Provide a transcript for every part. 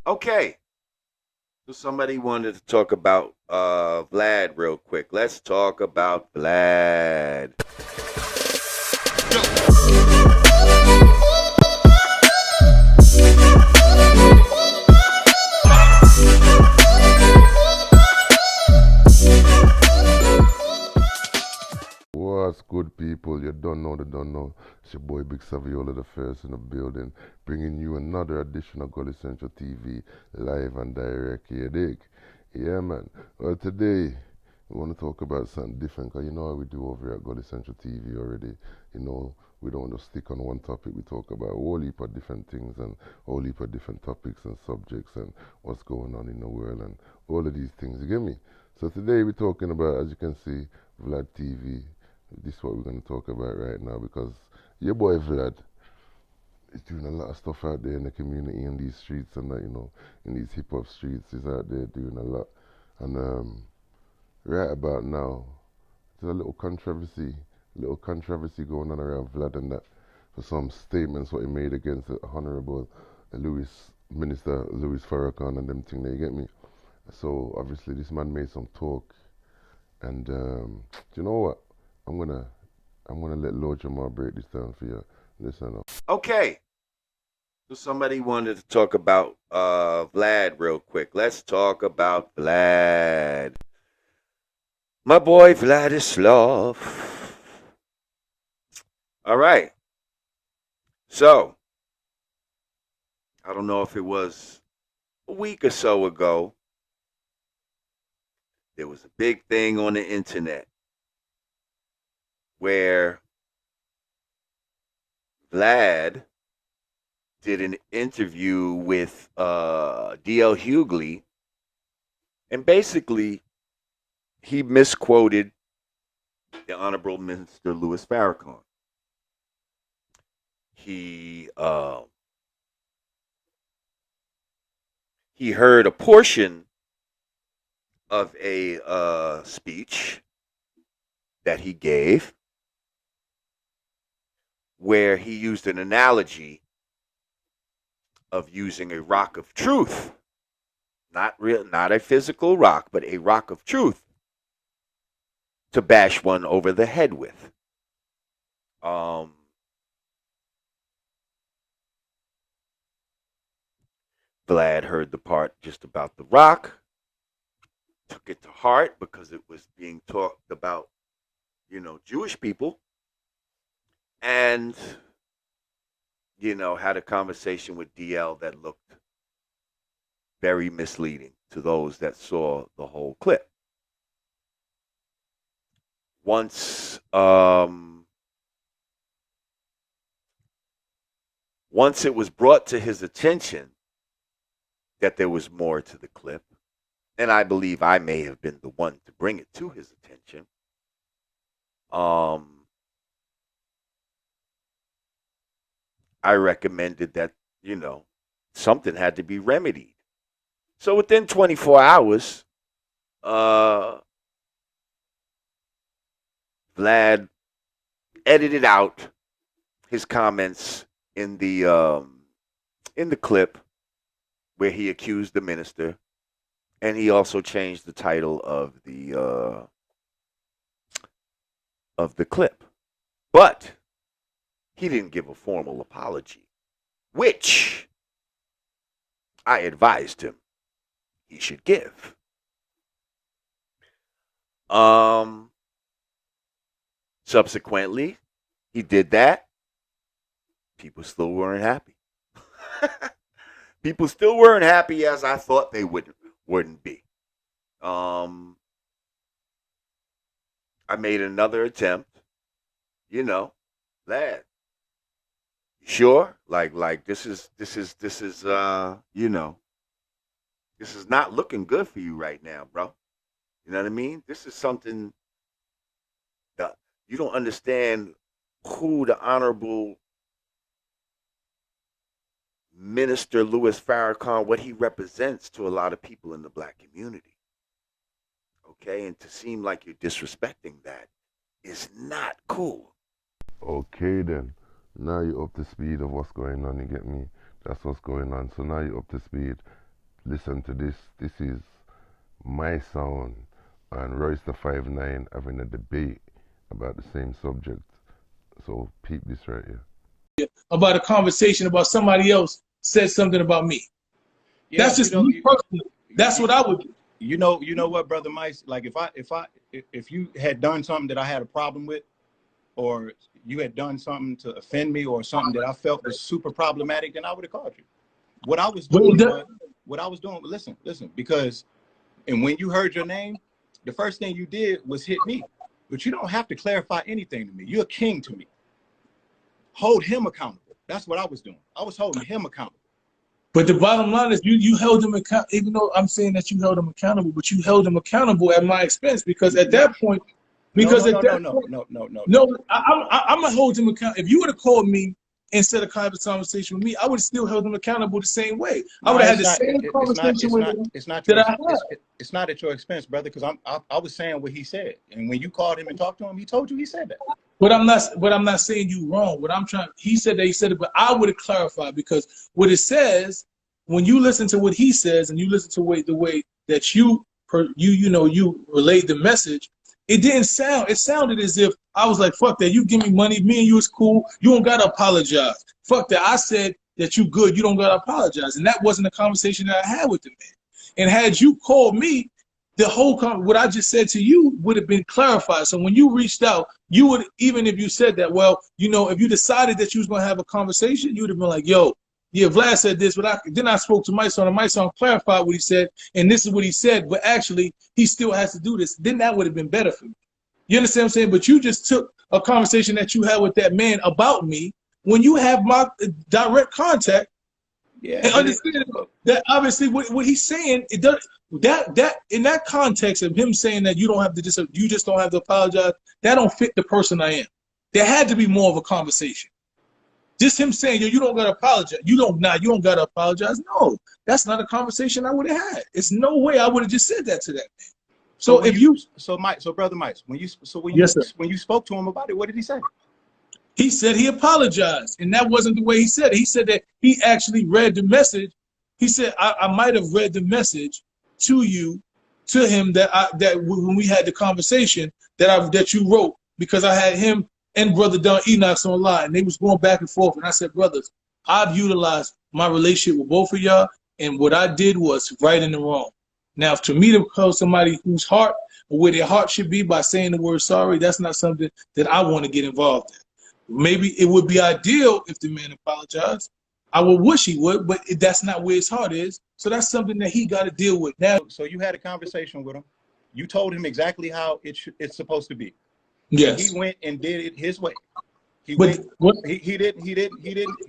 Okay, so somebody wanted to talk about Vlad real quick. Let's talk about Vlad. What's good, people? You don't know the don't know. It's your boy Big Saviola, the first in the building, bringing you another edition of Gully Central TV, live and direct. You dig? Yeah, man. Well, today we want to talk about something different, because you know how we do over here at Gully Central TV already. You know, we don't just stick on one topic. We talk about a whole heap of different things and a whole heap of different topics and subjects and what's going on in the world and all of these things. You get me? So today we're talking about, as you can see, Vlad TV. This is what we're going to talk about right now, because your boy Vlad is doing a lot of stuff out there in the community, in these streets and that, you know, in these hip hop streets. He's out there doing a lot. And right about now, there's a little controversy going on around Vlad and that, for some statements what he made against the honourable Minister Luis Farrakhan and them thing there, you get me? So obviously this man made some talk, and do you know what? I'm gonna let Lord Jamar break this down for you. Listen up. Okay, so somebody wanted to talk about Vlad real quick. Let's talk about Vlad. My boy Vladislav. All right. So, I don't know if it was a week or so ago, there was a big thing on the internet where Vlad did an interview with D.L. Hughley, and basically he misquoted the Honorable Minister Luis Farrakhan. He heard a portion of a speech that he gave where he used an analogy of using a rock of truth, not a physical rock, but a rock of truth, to bash one over the head with. Vlad heard the part just about the rock, took it to heart because it was being talked about, Jewish people, and had a conversation with DL that looked very misleading to those that saw the whole clip. Once it was brought to his attention that there was more to the clip, and I believe I may have been the one to bring it to his attention, I recommended that, something had to be remedied. So within 24 hours, Vlad edited out his comments in the clip where he accused the minister, and he also changed the title of the clip. But he didn't give a formal apology, which I advised him he should give. Subsequently, he did that. People still weren't happy. People still weren't happy as I thought they wouldn't be. I made another attempt. That sure, like this is this is not looking good for you right now, bro. You know what I mean? This is something that you don't understand who the Honorable Minister Luis Farrakhan, what he represents to a lot of people in the black community. Okay, and to seem like you're disrespecting that is not cool. Okay then. Now you're up to speed of what's going on, you get me? That's what's going on. So now you're up to speed. Listen to this. This is Mysonne and Royce the 5'9" having a debate about the same subject. So peep this right here. About a conversation about somebody else said something about me. Yeah, that's just me personally. That's what I would do. You know what, Brother Mice? Like if you had done something that I had a problem with, or you had done something to offend me, or something that I felt was super problematic, then I would have called you. What I was doing, listen, because, and when you heard your name, the first thing you did was hit me. But you don't have to clarify anything to me. You're a king to me. Hold him accountable. That's what I was doing. I was holding him accountable. But the bottom line is you held him accountable, even though I'm saying that you held him accountable, but you held him accountable at my expense, because at that point, I'm gonna hold him accountable. If you would have called me instead of having a conversation with me, I would have still held him accountable the same way. I would have had the same conversation with him. It's not at your expense, brother, because I was saying what he said, and when you called him and talked to him, he told you he said that. But I'm not saying you wrong. What I'm trying, he said that he said it, but I would have clarified, because what it says, when you listen to what he says and you listen to the way that you relayed the message, it didn't sound. It sounded as if I was like, "Fuck that! You give me money, me and you is cool. You don't gotta apologize. Fuck that! I said that you good. You don't gotta apologize." And that wasn't a conversation that I had with the man. And had you called me, the whole what I just said to you would have been clarified. So when you reached out, you would, even if you said that, well, if you decided that you was gonna have a conversation, you would have been like, "Yo, yeah, Vlad said this," but then I spoke to Mysonne, and Mysonne clarified what he said, and this is what he said, but actually he still has to do this. Then that would have been better for me. You understand what I'm saying? But you just took a conversation that you had with that man about me when you have my direct contact. Yeah, and understand that obviously what he's saying, it does that in that context of him saying that you just don't have to apologize, that don't fit the person I am. There had to be more of a conversation. Just him saying, "Yo, you don't gotta apologize. You don't gotta apologize." No, that's not a conversation I would have had. It's no way I would have just said that to that man. So Brother Mike, when you spoke to him about it, what did he say? He said he apologized, and that wasn't the way he said it. He said that he actually read the message. He said, I might have read the message to him that when we had the conversation that you wrote, because I had him and Brother Don Enoch's online, and they was going back and forth. And I said, "Brothers, I've utilized my relationship with both of y'all, and what I did was right and the wrong. Now, to me to call somebody whose heart, or where their heart should be by saying the word sorry, that's not something that I want to get involved in. Maybe it would be ideal if the man apologized. I would wish he would, but that's not where his heart is. So that's something that he got to deal with now." So you had a conversation with him. You told him exactly how it's supposed to be. Yes. He went and did it his way. He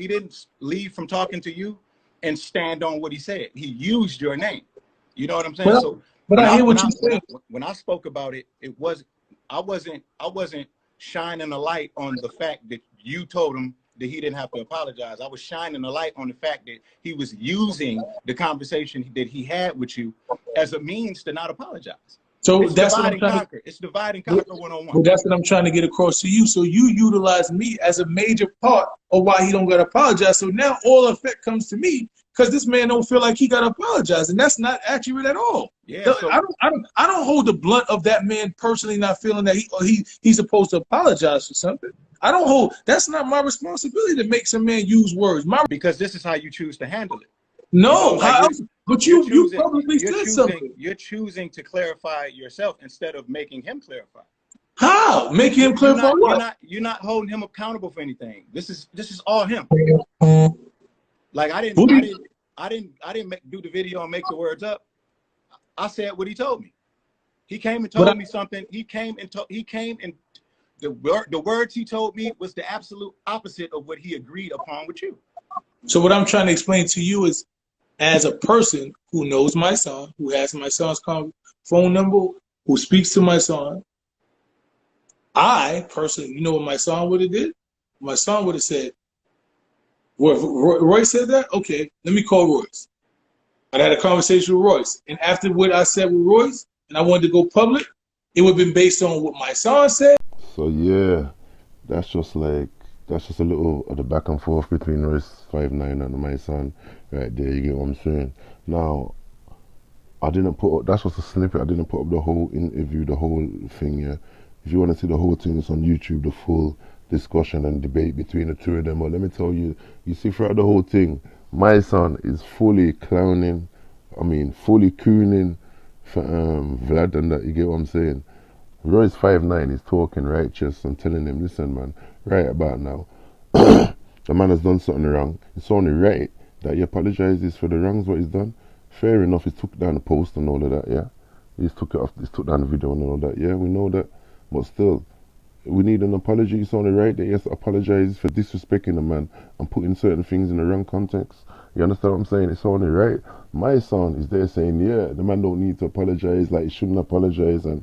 didn't leave from talking to you and stand on what he said. He used your name. You know what I'm saying? But I hear what you're saying. When I spoke about it, I wasn't shining a light on the fact that you told him that he didn't have to apologize. I was shining a light on the fact that he was using the conversation that he had with you as a means to not apologize. So that's what I'm trying to. It's divide and conquer 101. Well, that's what I'm trying to get across to you. So you utilize me as a major part of why he don't got to apologize. So now all effect comes to me because this man don't feel like he got to apologize, and that's not accurate at all. Yeah, so, I don't hold the blunt of that man personally not feeling that he's supposed to apologize for something. I don't hold. That's not my responsibility to make some man use words. Because this is how you choose to handle it. No, but you probably said something. You're choosing to clarify yourself instead of making him clarify. How? Making him clarify what? You're not holding him accountable for anything. This is all him. Like I didn't do the video and make the words up. I said what he told me. He came and told me something. He came and the words he told me was the absolute opposite of what he agreed upon with you. So what I'm trying to explain to you is, as a person who knows my son, who has my son's phone number, who speaks to my son, I personally, you know what my son would have did? My son would have said, well, Royce said that? Okay, let me call Royce. I had a conversation with Royce. And after what I said with Royce, and I wanted to go public, it would have been based on what my son said. So yeah, that's just a little of the back and forth between Royce 5'9" and Mysonne right there. You get what I'm saying? Now, I didn't put up, that's just a snippet. I didn't put up the whole interview, the whole thing. Yeah, if you want to see the whole thing, it's on YouTube. The full discussion and debate between the two of them. But let me tell you, you see throughout the whole thing, Mysonne is fully clowning. I mean, fully cooning for Vlad and that. You get what I'm saying? Royce 5'9" is talking righteous and telling him, listen, man, right about now, the man has done something wrong. It's only right that he apologizes for the wrongs what he's done. Fair enough, he took down the post and all of that, yeah. He took it off, he took down the video and all that, yeah, we know that. But still, we need an apology. It's only right that he has to apologize for disrespecting the man and putting certain things in the wrong context. You understand what I'm saying? It's only right. Mysonne is there saying, yeah, the man don't need to apologize, like he shouldn't apologize, and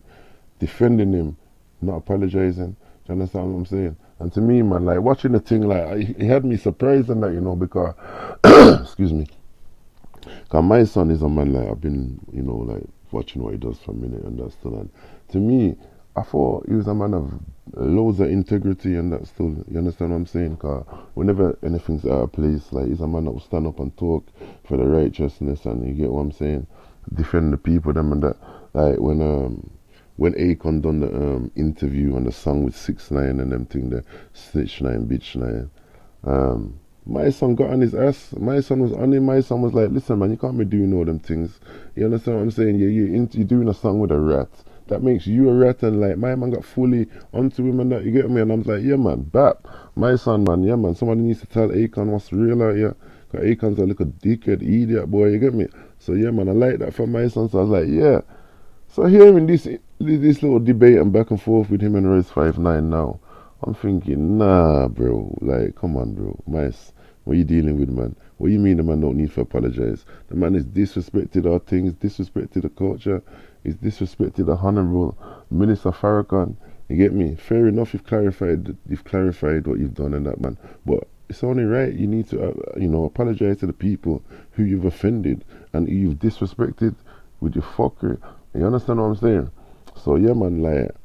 defending him, not apologizing. Do you understand what I'm saying? And to me, man, like watching the thing, like it had me surprised and that, you know, because excuse me, because my son is a man like I've been, you know, like watching what he does for a minute and that still. And to me, I thought he was a man of loads of integrity and that still. You understand what I'm saying? Because whenever anything's out of place, like he's a man that will stand up and talk for the righteousness, and you get what I'm saying, defend the people, them and that. Like when Akon done the interview and the song with 6ix9ine and them thing, the snitch 9, bitch 9, Mysonne got on his ass. Mysonne was on him. Mysonne was like, listen, man, you can't be doing all them things. You understand what I'm saying? You're doing a song with a rat. That makes you a rat, and like, my man got fully onto him and that, you get me? And I'm like, yeah, man, bap. Mysonne, man, yeah, man, somebody needs to tell Akon what's real out here. Because Akon's a little dickhead, idiot, boy, you get me? So, yeah, man, I like that for Mysonne. So I was like, yeah. So hearing this little debate and back and forth with him and Royce 5'9" now, I'm thinking, nah, bro. Like, come on, bro. Mice, what you dealing with, man? What you mean the man don't need to apologize? The man has disrespected our things, disrespected the culture, he's disrespected the honourable Minister Farrakhan. You get me? Fair enough, you've clarified what you've done and that, man. But it's only right you need to, you know, apologize to the people who you've offended and who you've disrespected with your fuckery. You understand what I'm saying? So yeah, man, like,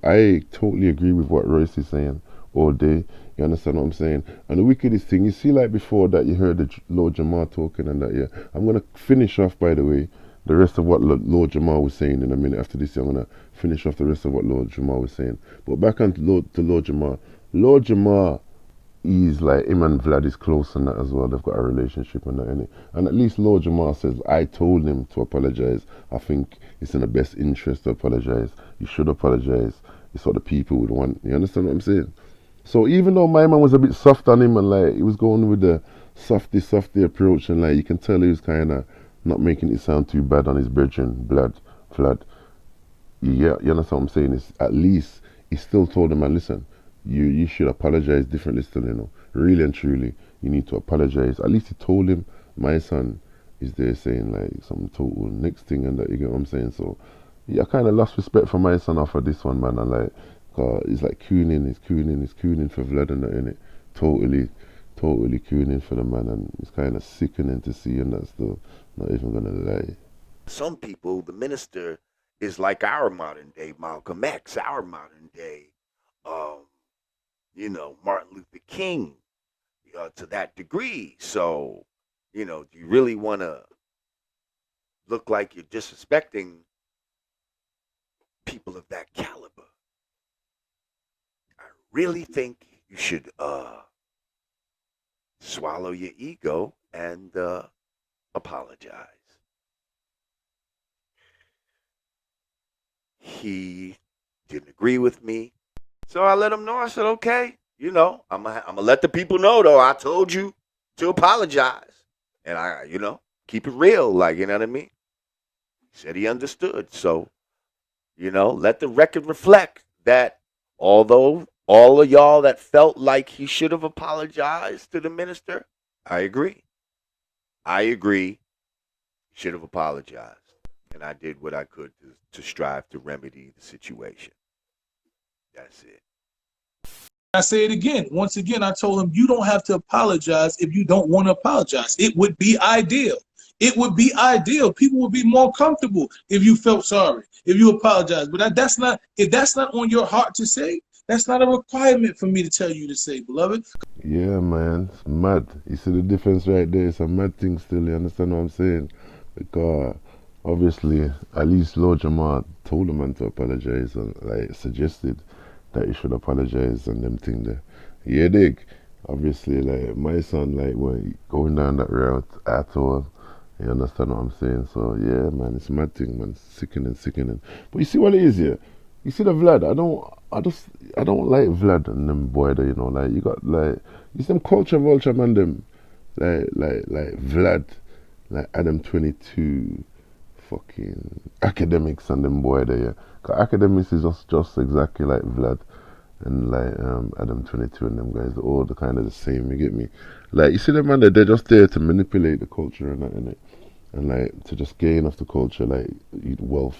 I totally agree with what Royce is saying all day. You understand what I'm saying? And the wickedest thing, you see, like before that, you heard the Lord Jamar talking and that, yeah. I'm going to finish off, by the way, the rest of what Lord Jamar was saying in a minute. After this, I'm going to finish off the rest of what Lord Jamar was saying. But back on to Lord Jamar. Lord Jamar, he's like, him and Vlad is close and that as well. They've got a relationship and that, innit? And at least Lord Jamar says, I told him to apologize. I think it's in the best interest to apologize. You should apologize. It's what the people would want. You understand what I'm saying? So even though my man was a bit soft on him and like he was going with the softy approach, and like you can tell he was kind of not making it sound too bad on his brethren, Vlad. Yeah, you understand what I'm saying? It's at least he still told him, man, listen, you should apologize differently still, you know. Really and truly, you need to apologize. At least he told him. My son is there saying like some total next thing and that, you get what I'm saying? So yeah, I kind of lost respect for my son after this one, man. And like, he's like he's cooning for Vlad and that, innit? Totally cooning for the man, and it's kind of sickening to see, and that's still not even gonna lie. Some people, the minister is like our modern day Malcolm X, our modern day, um, you know, Martin Luther King, to that degree. So, you know, do you really want to look like you're disrespecting people of that caliber? I really think you should swallow your ego and apologize. He didn't agree with me, so I let him know. I said, okay, you know, I'm gonna let the people know, though. I told you to apologize, and I, you know, keep it real, like, you know what I mean. He said he understood, so, you know, let the record reflect that although all of y'all that felt like he should have apologized to the minister, I agree. He should have apologized. And I did what I could to strive to remedy the situation. That's it. I say it again. Once again, I told him, you don't have to apologize if you don't want to apologize. It would be ideal. It would be ideal. People would be more comfortable if you felt sorry, if you apologize. But that's not, if that's not on your heart to say, that's not a requirement for me to tell you to say, beloved. Yeah, man, it's mad. You see the difference right there? It's a mad thing still, you understand what I'm saying? Because obviously, at least Lord Jamar told the man to apologize and like suggested that he should apologize and them thing there. Yeah, dig. Obviously, like my son, like when going down that route at all. You understand what I'm saying? So yeah, man, it's mad thing, man. Sickening, sickening. But you see what it is here? You see the Vlad? I don't like Vlad and them boy there, you know, like you got like you see them culture vulture man them like Vlad, like Adam 22, fucking academics and them boy there, yeah. Cause academics is just exactly like Vlad and like Adam 22 and them guys, they're all the kind of the same, you get me? Like you see them man that they're just there to manipulate the culture and that, innit? And like to just gain off the culture, like eat wealth,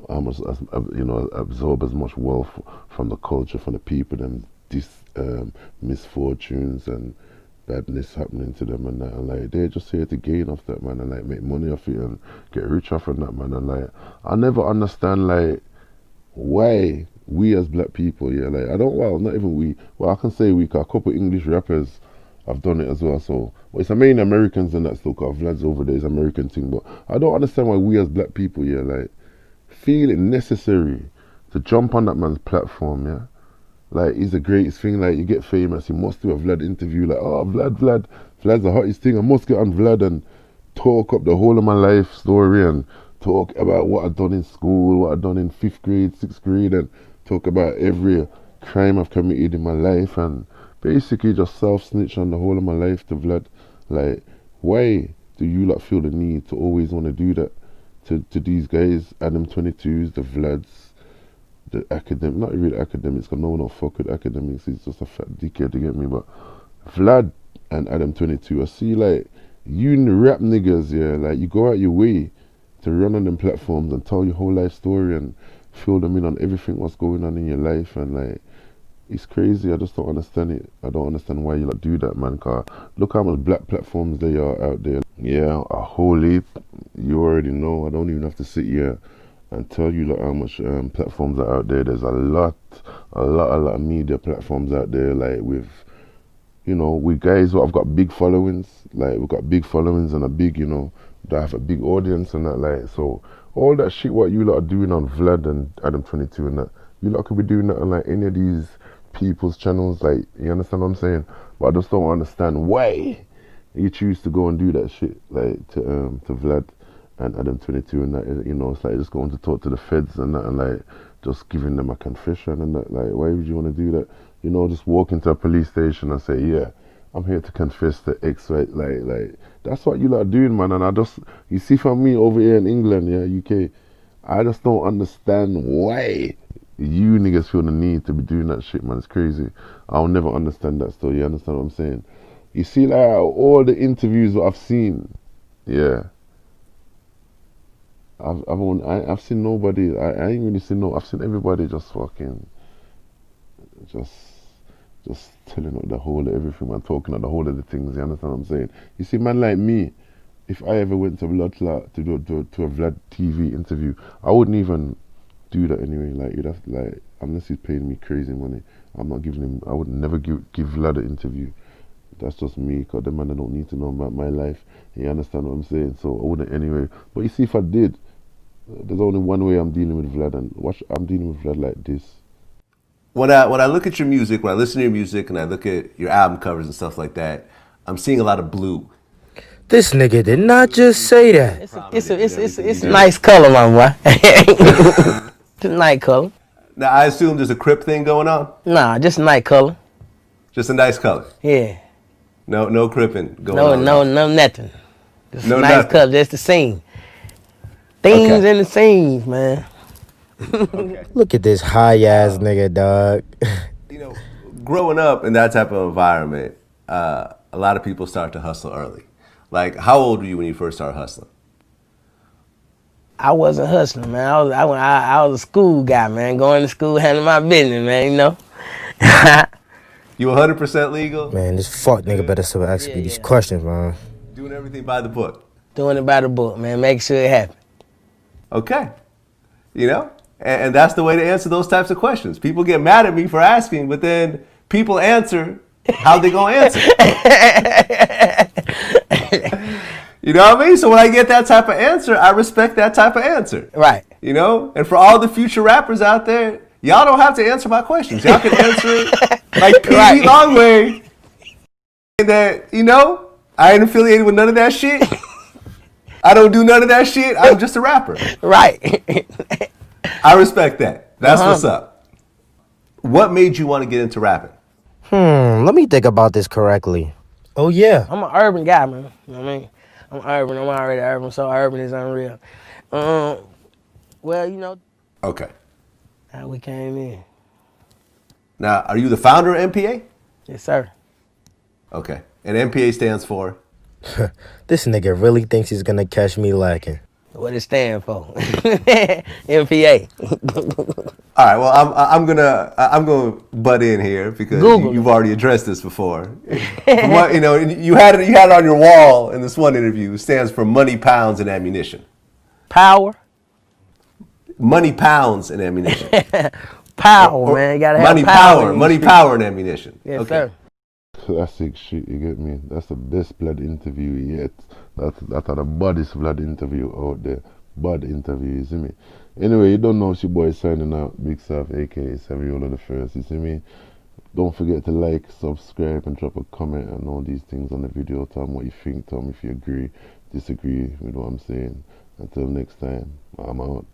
almost as you know, absorb as much wealth from the culture, from the people, and these misfortunes and badness happening to them and that, and like they're just here to gain off that, man, and like make money off it and get rich off of that, man. And like I never understand like why we as black people, yeah, like I don't, well, not even we, well I can say we, cause a couple English rappers have done it as well, so well, it's mainly Americans and that still, cause Vlad's over there is American thing, but I don't understand why we as black people, yeah, like feel it necessary to jump on that man's platform, yeah. Like he's the greatest thing, like you get famous, you must do a Vlad interview, like oh Vlad's the hottest thing, I must get on Vlad and talk up the whole of my life story and talk about what I've done in school, what I've done in 5th grade, 6th grade, and talk about every crime I've committed in my life and basically just self-snitch on the whole of my life to Vlad. Like, why do you lot feel the need to always want to do that to these guys, Adam 22s, the Vlads, the academic, not really academics, because no one will fuck with academics, he's just a fat dickhead to get me, but Vlad and Adam 22, I see like, you rap niggas, yeah, like you go out your way to run on them platforms and tell your whole life story and fill them in on everything what's going on in your life, and like it's crazy. I just don't understand it. I don't understand why you like do that, man. Cause look how much black platforms there are out there. Yeah, a whole heap. You already know. I don't even have to sit here and tell you like how much platforms are out there. There's a lot of media platforms out there. Like with, you know, we guys who have got big followings. Like we've got big followings and a big, you know, that have a big audience and that. Like so, all that shit what you lot are doing on Vlad and Adam 22 and that, you lot could be doing that on like any of these people's channels, like, you understand what I'm saying? But I just don't understand why you choose to go and do that shit, like to Vlad and Adam 22 and that, you know, it's like just going to talk to the feds and that, and like just giving them a confession and that. Like, why would you want to do that? You know, just walk into a police station and say, yeah, I'm here to confess to X, right? Like that's what you lot are doing, man. And I just, you see, for me over here in England, yeah, UK, I just don't understand why you niggas feel the need to be doing that shit, man. It's crazy. I'll never understand that still. You understand what I'm saying? You see, like all the interviews that I've seen, yeah, I've seen nobody. I ain't really seen no. I've seen everybody just fucking, just telling up the whole of everything, man. Talking about the whole of the things. You understand what I'm saying? You see, man, like me, if I ever went to Vlad to do to a Vlad TV interview, I wouldn't even do that anyway. Like you'd have to, like, unless he's paying me crazy money, I'm not giving him. I would never give Vlad an interview. That's just me, cause the man, I don't need to know about my life. You understand what I'm saying? So I wouldn't anyway. But you see, if I did, there's only one way I'm dealing with Vlad, and watch, I'm dealing with Vlad like this. When I look at your music, when I listen to your music, and I look at your album covers and stuff like that, I'm seeing a lot of blue. This nigga did not just say that. It's a nice color, my boy. It's a nice color. Now, I assume there's a Crip thing going on? Nah, just a nice color. Just a nice color? Yeah. No cripping going on? No, nothing. Just no a nice nothing. color, just the scene. Things in the scenes, man. Okay. Look at this high-ass nigga, dog. You know, growing up in that type of environment, a lot of people start to hustle early. Like, how old were you when you first started hustling? I wasn't hustling, man. I was a school guy, man. Going to school, handling my business, man, you know. You 100% legal? Man, this fuck nigga better start asking me these questions, man. Doing everything by the book? Doing it by the book, man. Make sure it happens. Okay. You know? And that's the way to answer those types of questions. People get mad at me for asking, but then people answer how they gonna answer. You know what I mean? So when I get that type of answer, I respect that type of answer. Right. You know? And for all the future rappers out there, y'all don't have to answer my questions. Y'all can answer it like P.D. Right. Longway. That, you know, I ain't affiliated with none of that shit. I don't do none of that shit. I'm just a rapper. Right. I respect that. That's what's up. What made you want to get into rapping? Let me think about this correctly. Oh, yeah. I'm an urban guy, man. You know what I mean? I'm urban. I'm already urban, so urban is unreal. Well, you know. Okay. How we came in. Now, are you the founder of MPA? Yes, sir. Okay. And MPA stands for? This nigga really thinks he's gonna catch me lacking. What it stand for? MPA. All right. Well, I'm gonna butt in here because you've already addressed this before. From what, you know, you had it on your wall in this one interview. It stands for money, pounds, and ammunition. Power. Money, pounds, and ammunition. Power, man. You gotta have money, power. Money, power, and ammunition. Yes, okay. sir. Classic shit, you get me? That's the best Vlad interview yet. That are the baddest Vlad interview out there. Bad interview, you see me? Anyway, you don't know it's your boy signing out. Big Saf, aka Saviola the First, you see me? Don't forget to like, subscribe, and drop a comment and all these things on the video. Tell me what you think, tell me if you agree, disagree with what I'm saying. Until next time, I'm out.